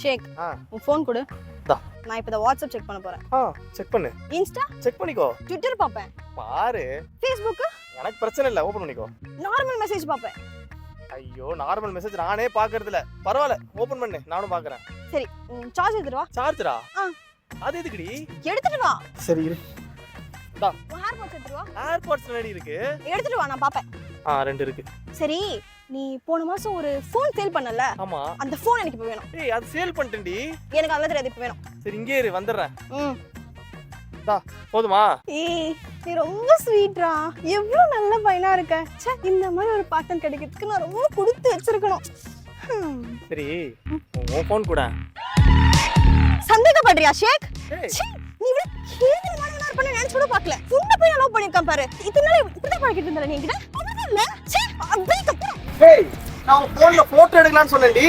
ஷேக் உன் ஃபோன் கொடு. நான் இப்ப வாட்ஸ்அப் செக் பண்ண போறேன். செக் பண்ணு. இன்ஸ்டா செக் பண்ணிக்கோ. ட்விட்டர் பாப்பேன். பாரு. ஃபேஸ்புக் எனக்கு பிரச்சனை இல்ல, ஓபன் பண்ணிக்கோ. நார்மல் மெசேஜ் பாப்பேன். ஐயோ நார்மல் மெசேஜ் நானே பாக்குறது இல்ல. பரவாயில்ல ஓபன் பண்ணு, நானும் பாக்குறேன். சரி சார்ஜ் எடுத்துட்டு வா. சார்ஜரா? அது எதுக்குடி? எடுத்துட்டு வா. சரி இரு. ஏர்பாட்ஸ் எடுத்துட்டு வா. ஏர்பாட்ஸ் ரெடி இருக்கு. எடுத்துட்டு வா, நான் பாப்பேன். 2 இருக்கு. சரி நீ போன மாசம் ஒரு ஃபோன் சேல் பண்ணல? ஆமா. அந்த ஃபோன் எனக்கு இப்ப வேணும். ஏய் அது சேல் பண்ணிட்டேன்டி. எனக்கு அதெல்லாம் தெரியாது, இப்ப வேணும். சரி இங்கே இரு, வந்துறேன். போதுமா? ஏய் நீ ரொம்ப ஸ்வீட்ரா, எவ்வளவு நல்ல பையனா இருக்க. ச்சே, இந்த மாதிரி ஒரு பார்ட்னர் கிடைக்கிறதுக்கு நான் ரொம்ப கொடுத்து வச்சிருக்கணும். சரி உன் ஃபோன் கூட. சந்தேகப்படுறியா ஷேக்? ச்சே, நீ இவ்வளவு கேவலமான பண்ண நினைச்சு கூட பார்க்கல. உன்னை போய் லவ் பண்ணிருக்கேன் பாரு. இதனால இப்படி பழகிட்டு இருந்தல நீ என்கிட்ட. இல்ல ச்சே, அப்படியே கப்புறோம். ஏய் நான் உன் ஃபோன்ல போட்டோ எடுக்கலாம்னு சொன்னேன்டி.